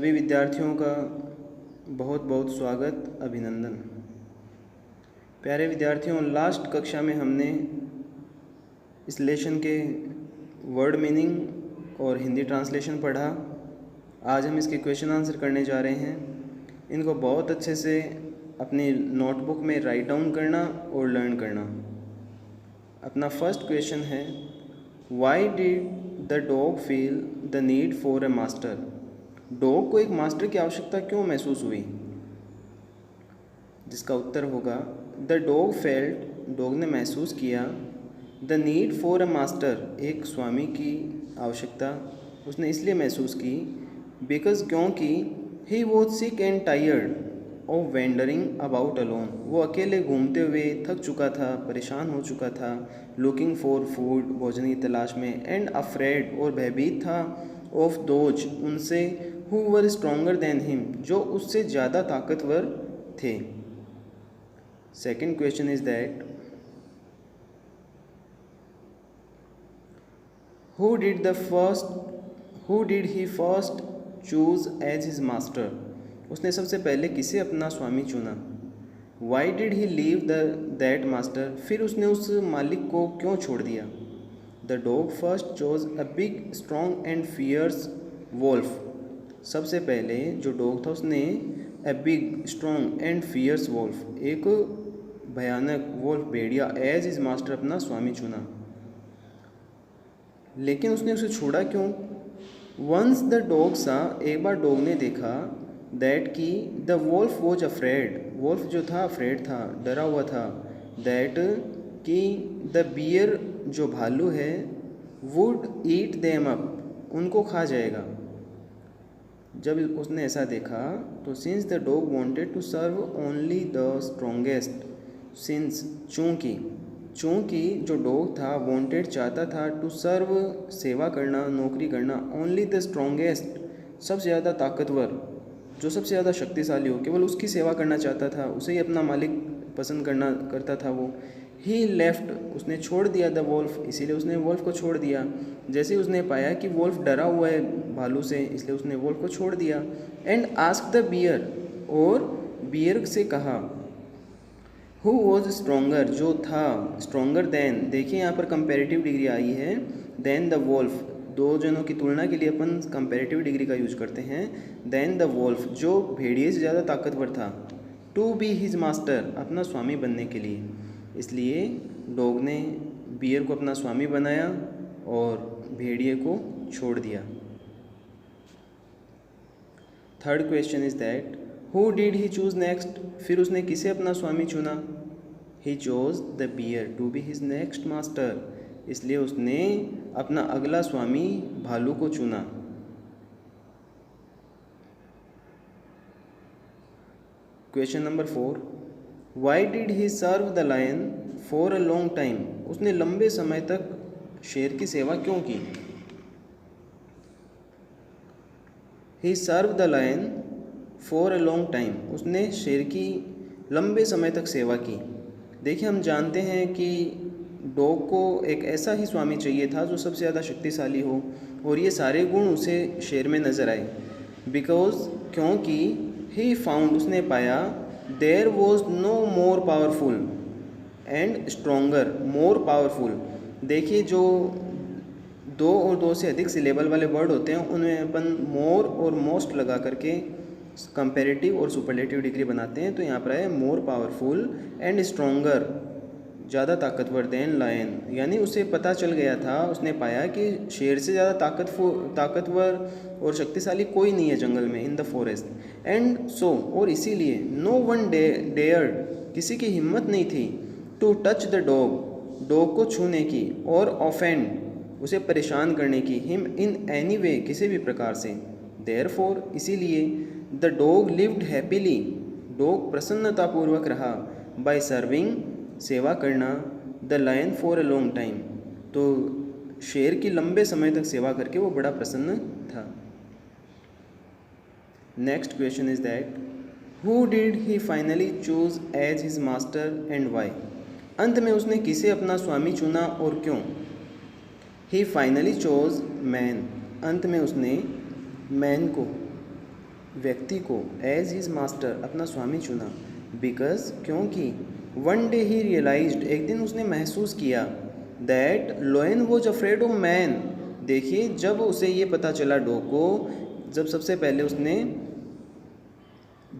सभी विद्यार्थियों का बहुत बहुत स्वागत, अभिनंदन। प्यारे विद्यार्थियों, लास्ट कक्षा में हमने इस लेसन के वर्ड मीनिंग और हिंदी ट्रांसलेशन पढ़ा। आज हम इसके क्वेश्चन आंसर करने जा रहे हैं। इनको बहुत अच्छे से अपनी नोटबुक में राइट डाउन करना और लर्न करना। अपना फर्स्ट क्वेश्चन है, why did the dog feel the need for a master? Dog को एक मास्टर की आवश्यकता क्यों महसूस हुई? जिसका उत्तर होगा, द डॉग फेल्ट, डॉग ने महसूस किया, the need for a master, एक स्वामी की आवश्यकता उसने इसलिए महसूस की, बिकॉज, क्योंकि he was sick and tired of wandering about alone, वो अकेले घूमते हुए थक चुका था, परेशान हो चुका था, लुकिंग फॉर फूड, भोजन की तलाश में, एंड अफ्रेड, और भयभीत था, ऑफ दोज, उनसे, who were stronger than him, जो उससे ज़्यादा ताकतवर थे। Second question is that, who did he first choose as his master? उसने सबसे पहले किसे अपना स्वामी चुना? Why did he leave that master, फिर उसने उस मालिक को क्यों छोड़ दिया? The dog first chose a big strong and fierce wolf, सबसे पहले जो डॉग था उसने a big strong and fierce wolf, एक भयानक वोल्फ, भेड़िया, एज इज मास्टर, अपना स्वामी चुना। लेकिन उसने उसे छोड़ा क्यों? वंस द डॉग सा, एक बार डॉग ने देखा, दैट की the wolf was afraid, wolf जो था अफ्रेड था, डरा हुआ था, दैट कि द बियर, जो भालू है, वुड ईट देम अप, उनको खा जाएगा। जब उसने ऐसा देखा तो since the dog wanted to serve only the strongest, since, चूँकि जो डॉग था वांटेड, चाहता था, टू सर्व, सेवा करना, नौकरी करना, ओनली द स्ट्रोंगेस्ट, सबसे ज़्यादा ताकतवर, जो सबसे ज़्यादा शक्तिशाली हो, केवल उसकी सेवा करना चाहता था, उसे ही अपना मालिक पसंद करता था वो। ही लेफ्ट, उसने छोड़ दिया द वोल्फ, इसीलिए उसने वोल्फ को छोड़ दिया। जैसे उसने पाया कि वोल्फ डरा हुआ है भालू से, इसलिए उसने वोल्फ को छोड़ दिया। एंड आस्क द बियर, और बियर से कहा, हु वॉज स्ट्रोंगर, जो था, स्ट्रोंगर देन, देखिए यहाँ पर कंपेरेटिव डिग्री आई है, देन द वोल्फ, दो जनों की तुलना के लिए अपन कंपेरेटिव डिग्री का यूज करते हैं। देन द वोल्फ, जो भेड़िए से ज़्यादा ताकतवर था, टू बी हिज मास्टर, अपना स्वामी बनने के लिए, इसलिए डॉग ने बियर को अपना स्वामी बनाया और भेड़िए को छोड़ दिया। Third question is that, who did he choose next, फिर उसने किसे अपना स्वामी चुना? He chose the bear to be his next master, इसलिए उसने अपना अगला स्वामी भालू को चुना। Question number 4, why did he serve the lion for a long time, उसने लंबे समय तक शेर की सेवा क्यों की? He serve the lion for a long time, उसने शेर की लंबे समय तक सेवा की। देखिए, हम जानते हैं कि डॉग को एक ऐसा ही स्वामी चाहिए था जो सबसे ज़्यादा शक्तिशाली हो, और ये सारे गुण उसे शेर में नज़र आए। बिकॉज, क्योंकि, ही फाउंड, उसने पाया, there was no more powerful and stronger, more powerful. देखिए, जो दो और दो से अधिक सिलेबल वाले वर्ड होते हैं उनमें अपन मोर और मोस्ट लगा करके कंपेरेटिव और सुपरलेटिव डिग्री बनाते हैं। तो यहाँ पर है मोर पावरफुल एंड स्ट्रोंगर, ज़्यादा ताकतवर, देन लायन, यानी उसे पता चल गया था, उसने पाया कि शेर से ज़्यादा ताकतवर और शक्तिशाली कोई नहीं है जंगल में, in the forest. And so, और इसीलिए, नो वन डेयर्ड, किसी की हिम्मत नहीं थी, to touch the dog, dog को छूने की, और ऑफेंड, उसे परेशान करने की, हिम इन एनी वे, किसी भी प्रकार से। देयरफॉर, इसीलिए, the dog lived happily, dog प्रसन्नतापूर्वक रहा, बाय सर्विंग, सेवा करना, the lion for a long time, तो शेर की लंबे समय तक सेवा करके वो बड़ा प्रसन्न था। Next question is that, who did he finally choose as his master and why, अंत में उसने किसे अपना स्वामी चुना और क्यों? ही फाइनली चोज मैन, अंत में उसने मैन को व्यक्ति को एज हिज मास्टर अपना स्वामी चुना। बिकॉज क्योंकि वन डे ही रियलाइज्ड एक दिन उसने महसूस किया that लोयन was afraid of man. देखिए जब उसे ये पता चला डॉग को, जब सबसे पहले उसने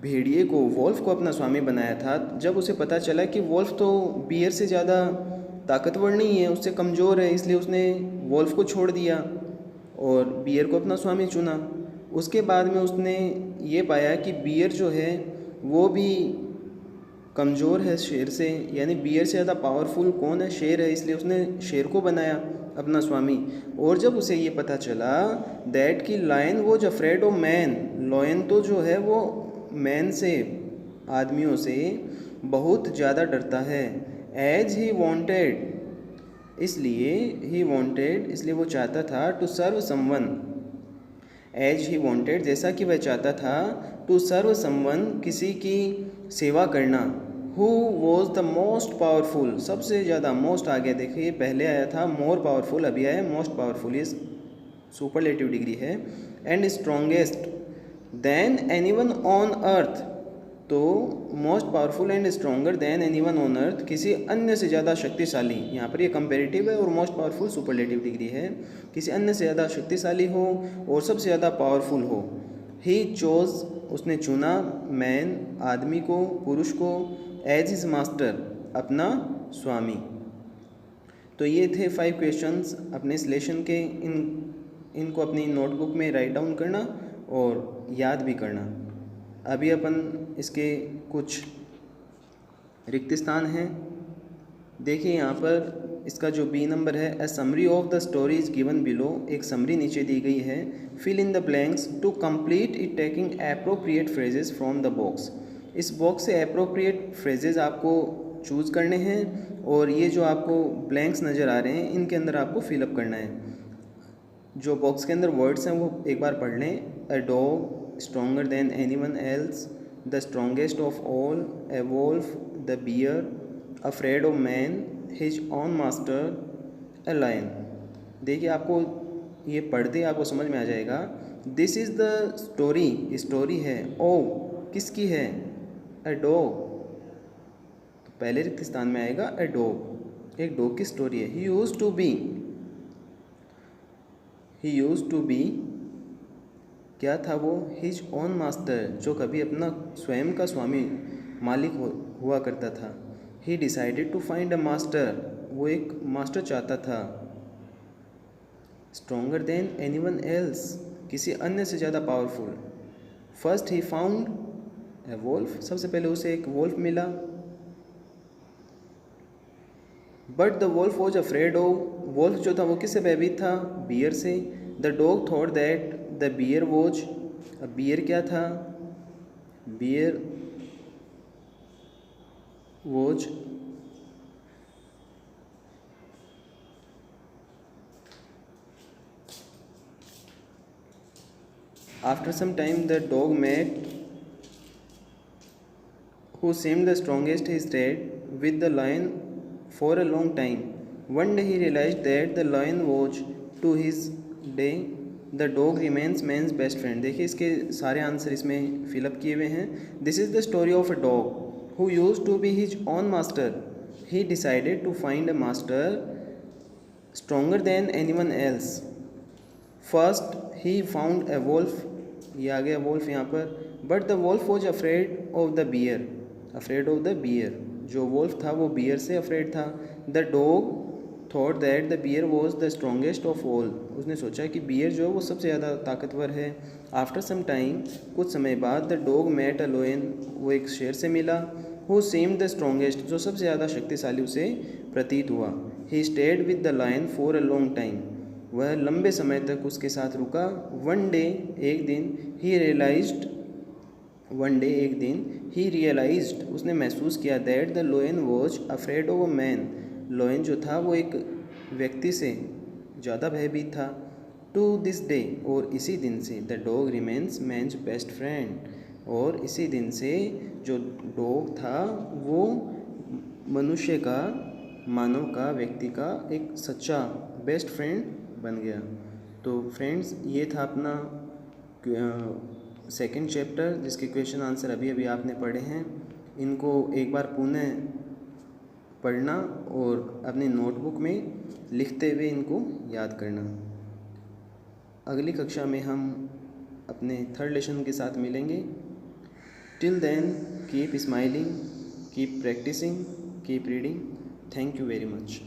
भेड़िए को वोल्फ को अपना स्वामी बनाया था, जब उसे पता चला कि वोल्फ तो बियर से ज़्यादा ताकतवर नहीं है, उससे कमज़ोर है, इसलिए उसने वोल्फ को छोड़ दिया और बियर को अपना स्वामी चुना। उसके बाद में उसने ये पाया कि बियर जो है वो भी कमज़ोर है शेर से, यानी बियर से ज़्यादा पावरफुल कौन है, शेर है, इसलिए उसने शेर को बनाया अपना स्वामी। और जब उसे ये पता चला दैट कि lion was afraid of man, lion तो जो है वो मैन से, आदमियों से बहुत ज़्यादा डरता है। एज ही वॉन्टेड, इसलिए वो चाहता था to serve someone, as he wanted जैसा कि वह चाहता था, टू सर्व समवन किसी की सेवा करना, who was the most powerful, सबसे ज़्यादा, मोस्ट आ गया, देखिए पहले आया था मोर पावरफुल, अभी आया मोस्ट पावरफुल, ये सुपरलेटिव डिग्री है। And strongest than anyone on earth, तो most powerful and stronger than anyone on earth, किसी अन्य से ज़्यादा शक्तिशाली, यहाँ पर ये कंपेरेटिव है और मोस्ट पावरफुल सुपरलेटिव डिग्री है, किसी अन्य से ज़्यादा शक्तिशाली हो और सबसे ज़्यादा पावरफुल हो। ही चोज, उसने चुना, मैन, आदमी को, पुरुष को, एज हिज मास्टर, अपना स्वामी। तो ये थे 5 क्वेश्चंस अपने इस लेसन के। इनको अपनी नोटबुक में राइट डाउन करना और याद भी करना। अभी अपन इसके कुछ रिक्त स्थान हैं, देखिए यहाँ पर इसका जो बी नंबर है, a summary of the story is given below, एक समरी नीचे दी गई है। Fill in the blanks to complete it taking appropriate phrases from the box, इस बॉक्स से एप्रोप्रिएट फ्रेजेस आपको चूज़ करने हैं और ये जो आपको ब्लैंक्स नज़र आ रहे हैं इनके अंदर आपको फिलअप करना है। जो बॉक्स के अंदर वर्ड्स हैं वो एक बार पढ़ लें। A dog stronger than anyone else, the strongest of all, a wolf, the bear, afraid of man, his own master, a lion. देखिए आपको ये पढ़ते आपको समझ में आ जाएगा। This is the story, story है। ओ किसकी है? अ डॉग, तो पहले रिक्त स्थान में आएगा अ डॉग, एक डॉग की स्टोरी है। ही यूज्ड टू बी, क्या था वो? हिज ओन मास्टर, जो कभी अपना स्वयं का स्वामी, मालिक हुआ करता था। He decided to find a master, वो एक मास्टर चाहता था। स्ट्रॉन्गर देन एनीवन एल्स, किसी अन्य से ज़्यादा powerful. First he found a wolf, सबसे पहले उसे एक वोल्फ मिला। But the wolf was afraid of, wolf जो था वो किससे भयभीत था? बियर से। The dog thought that the bear was, अब बियर क्या था? Bear was after some time the dog met who seemed the strongest, he stayed with the lion for a long time. One day he realized that the lion was to his day the dog remains man's best friend. देखिए इसके सारे answer इसमें fill up किए हुए हैं। This is the story of a dog who used to be his own master. He decided to find a master stronger than anyone else. First he found a wolf, ये आ गया wolf यहाँ पर। But the wolf was afraid of the bear. Afraid of the bear, जो wolf था वो bear से afraid था। The dog thought that the bear was the strongest of all, उसने सोचा कि बियर जो है वो सबसे ज़्यादा ताकतवर है। आफ्टर सम टाइम, कुछ समय बाद, the dog met a lion, वो एक शेर से मिला। हु सीम्ड द स्ट्रॉन्गेस्ट, जो सबसे ज़्यादा शक्तिशाली उसे प्रतीत हुआ। He stayed with the lion for a long time, वह लंबे समय तक उसके साथ रुका। वन डे, एक दिन, ही रियलाइज्ड, वन डे एक दिन, ही रियलाइज्ड, उसने महसूस किया, that the लोयन was afraid of a man, लोयन जो था वो एक व्यक्ति से ज़्यादा भयभीत था। टू दिस डे, और इसी दिन से, the dog remains man's best friend, और इसी दिन से जो डॉग था वो मनुष्य का, मानव का, व्यक्ति का एक सच्चा बेस्ट फ्रेंड बन गया। तो फ्रेंड्स, ये था अपना सेकंड चैप्टर जिसके क्वेश्चन आंसर अभी अभी आपने पढ़े हैं, इनको एक बार पुनः पढ़ना और अपनी नोटबुक में लिखते हुए इनको याद करना। अगली कक्षा में हम अपने थर्ड लेसन के साथ मिलेंगे। Till then keep smiling, keep practising, keep reading. Thank you very much.